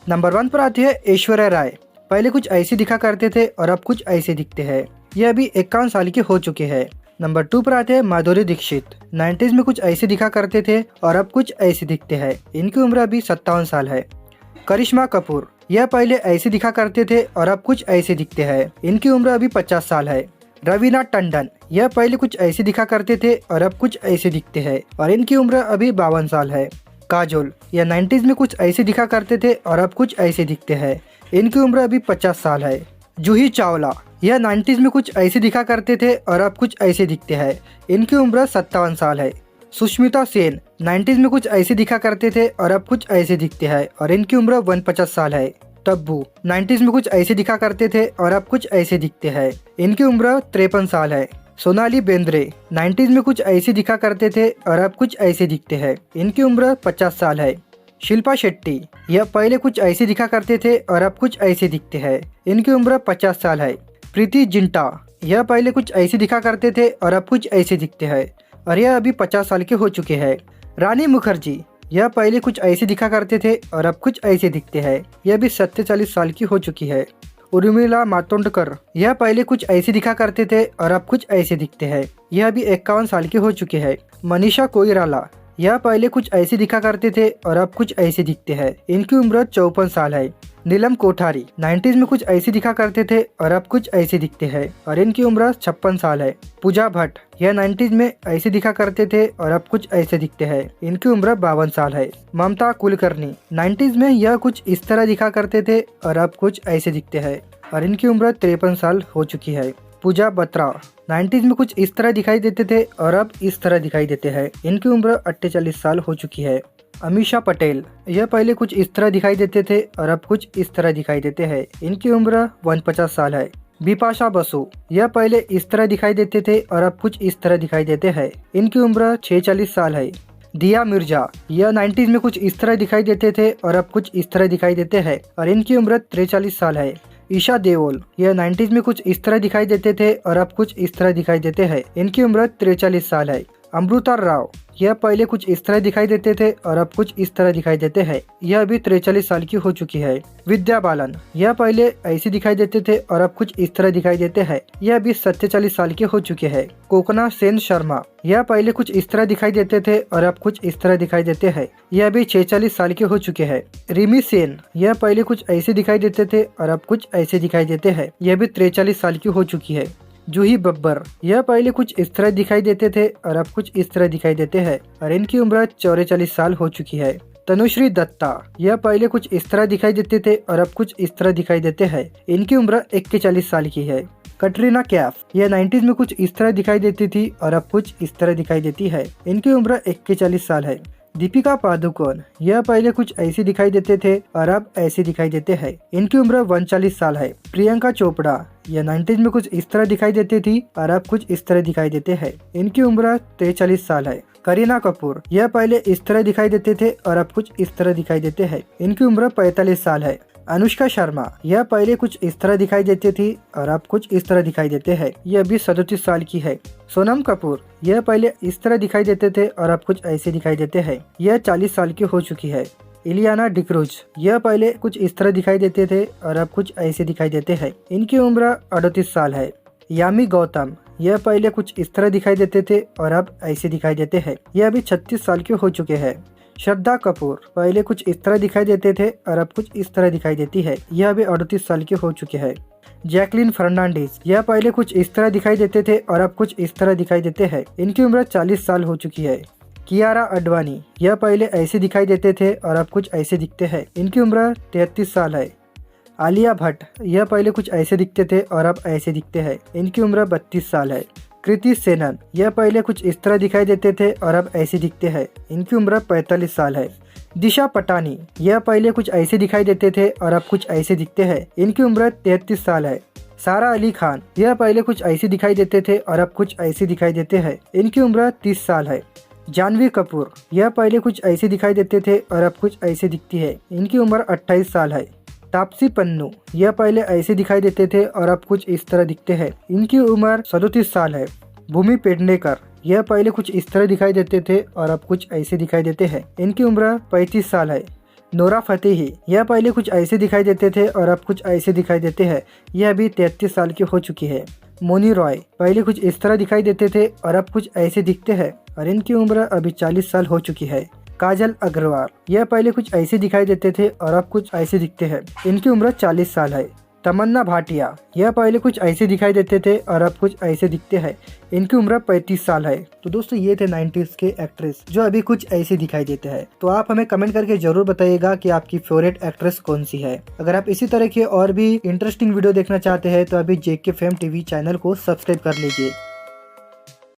Number 1 पर आती है ऐश्वर्या राय। पहले कुछ ऐसे दिखा करते थे और अब कुछ ऐसे दिखते हैं। ये अभी 51 साल की हो चुके हैं। नंबर 2 पर आते हैं माधुरी दीक्षित। 90s में कुछ ऐसे दिखा करते थे और अब कुछ ऐसे दिखते हैं। इनकी उम्र अभी 57 साल है। करिश्मा कपूर, यह पहले ऐसे दिखा करते थे और अब कुछ ऐसे दिखते हैं। इनकी उम्र अभी 50 साल है। रवीना टंडन, यह पहले कुछ ऐसे दिखा करते थे और अब कुछ ऐसे दिखते हैं और इनकी उम्र अभी 52 साल है। काजोल, यह 90s में कुछ ऐसे दिखा करते थे और अब कुछ ऐसे दिखते हैं। इनकी उम्र अभी 50 साल है। जूही चावला, यह 90s में कुछ ऐसे दिखा करते थे और अब कुछ ऐसे दिखते हैं। इनकी उम्र 57 साल है। सुष्मिता सेन, 90s में कुछ ऐसे दिखा करते थे और अब कुछ ऐसे दिखते हैं और इनकी उम्र 49 साल है। तब्बू, 90s में कुछ ऐसे दिखा करते थे और अब कुछ ऐसे दिखते हैं। इनकी उम्र 53 साल है। सोनाली बेंद्रे, 90s में कुछ ऐसे दिखा करते थे और अब कुछ ऐसे दिखते हैं। इनकी उम्र 50 साल है। शिल्पा शेट्टी, यह पहले कुछ ऐसे दिखा करते थे और अब कुछ ऐसे दिखते हैं। इनकी उम्र 50 साल है। प्रीति जिंटा, यह पहले कुछ ऐसे दिखा करते थे और अब कुछ ऐसे दिखते हैं और यह अभी 50 साल के हो चुके हैं। रानी मुखर्जी, यह पहले कुछ ऐसे दिखा करते थे और अब कुछ ऐसे दिखते हैं। यह भी 47 साल की हो चुकी है। उर्मिला मातोंडकर, यह पहले कुछ ऐसे दिखा करते थे और अब कुछ ऐसे दिखते हैं। यह भी 51 साल की हो चुके हैं। मनीषा कोइराला, यह पहले कुछ ऐसे दिखा करते थे और अब कुछ ऐसे दिखते हैं। इनकी उम्र 54 साल है। नीलम कोठारी, 90s में कुछ ऐसे दिखा करते थे और अब कुछ ऐसे दिखते हैं और इनकी उम्र 56 साल है। पूजा भट्ट, यह 90s में ऐसे दिखा करते थे और अब कुछ ऐसे दिखते हैं। इनकी उम्र 52 साल है। ममता कुलकर्णी, 90s में यह कुछ इस तरह दिखा करते थे और अब कुछ ऐसे दिखते हैं और इनकी उम्र 53 साल हो चुकी है। पूजा बत्रा, 90s में कुछ इस तरह दिखाई देते थे और अब इस तरह दिखाई देते हैं। इनकी उम्र 48 साल हो चुकी है। अमीषा पटेल, यह पहले कुछ इस तरह दिखाई देते थे और अब कुछ इस तरह दिखाई देते हैं। इनकी उम्र 49 साल है। बिपाशा बसु, यह पहले इस तरह दिखाई देते थे और अब कुछ इस तरह दिखाई देते हैं। इनकी उम्र 46 साल है। दिया मिर्जा, यह 90s में कुछ इस तरह दिखाई देते थे और अब कुछ इस तरह दिखाई देते हैं और इनकी उम्र 43 साल है। ईशा देओल, यह 90s में कुछ इस तरह दिखाई देते थे और अब कुछ इस तरह दिखाई देते हैं। इनकी उम्र 43 साल है। अमृता राव, यह पहले कुछ इस तरह दिखाई देते थे और अब कुछ इस तरह दिखाई देते हैं। यह अभी 43 साल की हो चुकी है। विद्या बालन, यह पहले ऐसे दिखाई देते थे और अब कुछ इस तरह दिखाई देते हैं। यह अभी 47 साल के हो चुके हैं। कोकना सेन शर्मा, यह पहले कुछ इस तरह दिखाई देते थे और अब कुछ इस तरह दिखाई देते हैं। यह अभी 46 साल के हो चुके हैं। रिमी सेन, यह पहले कुछ ऐसे दिखाई देते थे और अब कुछ ऐसे दिखाई देते हैं। यह भी 43 साल की हो चुकी है। जूही बब्बर, यह पहले कुछ इस तरह दिखाई देते थे और अब कुछ इस तरह दिखाई देते हैं और इनकी उम्र 44 साल हो चुकी है। तनुश्री दत्ता, यह पहले कुछ इस तरह दिखाई देते थे और अब कुछ इस तरह दिखाई देते हैं। इनकी उम्र 41 साल की है। कटरीना कैफ, यह 90s में कुछ इस तरह दिखाई देती थी और अब कुछ इस तरह दिखाई देती है। इनकी उम्र 41 साल है। दीपिका पादुकोण, यह पहले कुछ ऐसे दिखाई देते थे और अब ऐसे दिखाई देते हैं। इनकी उम्र 39 साल है। प्रियंका चोपड़ा, यह 90s में कुछ इस तरह दिखाई देती थी और अब कुछ इस तरह दिखाई देते हैं। इनकी उम्र 43 साल है। करीना कपूर, यह पहले इस तरह दिखाई देते थे और अब कुछ इस तरह दिखाई देते हैं। इनकी उम्र 45 साल है। अनुष्का शर्मा, यह पहले कुछ इस तरह दिखाई देती थी और अब कुछ इस तरह दिखाई देते हैं। यह अभी 37 साल की है। सोनम कपूर, यह पहले इस तरह दिखाई देते थे और अब कुछ ऐसे दिखाई देते हैं। यह 40 साल की हो चुकी है। इलियाना डिक्रूज, यह पहले कुछ इस तरह दिखाई देते थे और अब कुछ ऐसे दिखाई देते हैं। इनकी उम्र 38 साल है। यामी गौतम, यह पहले कुछ इस तरह दिखाई देते थे और अब ऐसे दिखाई देते हैं। यह अभी 36 साल के हो चुके हैं। श्रद्धा कपूर, पहले कुछ इस तरह दिखाई देते थे और अब कुछ इस तरह दिखाई देती है। यह अभी 38 साल की हो चुके हैं। जैकलिन फर्नांडिस, यह पहले कुछ इस तरह दिखाई देते थे और अब कुछ इस तरह दिखाई देते हैं। इनकी उम्र 40 साल हो चुकी है। कियारा अडवाणी, यह पहले ऐसे दिखाई देते थे और अब कुछ ऐसे दिखते हैं। इनकी उम्र 33 साल है। आलिया भट्ट, यह पहले कुछ ऐसे दिखते थे और अब ऐसे दिखते हैं। इनकी उम्र 32 साल है। कृति सेनन, यह पहले कुछ इस तरह दिखाई देते थे और अब ऐसे दिखते हैं। इनकी उम्र 45 साल है। दिशा पटानी, यह पहले कुछ ऐसे दिखाई देते थे और अब कुछ ऐसे दिखते हैं। इनकी उम्र 33 साल है। सारा अली खान, यह पहले कुछ ऐसे दिखाई देते थे और अब कुछ ऐसे दिखाई देते हैं। इनकी उम्र 30 साल है। जानवी कपूर, यह पहले कुछ ऐसे दिखाई देते थे और अब कुछ ऐसे दिखती है। इनकी उम्र 28 साल है। तापसी पन्नू, यह पहले ऐसे दिखाई देते थे और अब कुछ इस तरह दिखते हैं। इनकी उम्र 37 साल है। भूमि पेडनेकर, यह पहले कुछ इस तरह दिखाई देते थे और अब कुछ ऐसे दिखाई देते हैं। इनकी उम्र 35 साल है। नोरा फतेही, यह पहले कुछ ऐसे दिखाई देते थे और अब कुछ ऐसे दिखाई देते हैं। यह अभी 33 साल की हो चुकी है। मोनी रॉय, पहले कुछ इस तरह दिखाई देते थे और अब कुछ ऐसे दिखते हैं और इनकी उम्र अभी 40 साल हो चुकी है। काजल अग्रवाल, यह पहले कुछ ऐसे दिखाई देते थे और अब कुछ ऐसे दिखते हैं। इनकी उम्र 40 साल है। तमन्ना भाटिया, यह पहले कुछ ऐसे दिखाई देते थे और अब कुछ ऐसे दिखते हैं। इनकी उम्र 35 साल है। तो दोस्तों ये थे 90s के एक्ट्रेस जो अभी कुछ ऐसे दिखाई देते हैं। तो आप हमें कमेंट करके जरूर बताइएगा कि आपकी फेवरेट एक्ट्रेस कौन सी है। अगर आप इसी तरह के और भी इंटरेस्टिंग वीडियो देखना चाहते हैं तो अभी JK Fame TV चैनल को सब्सक्राइब कर लीजिए।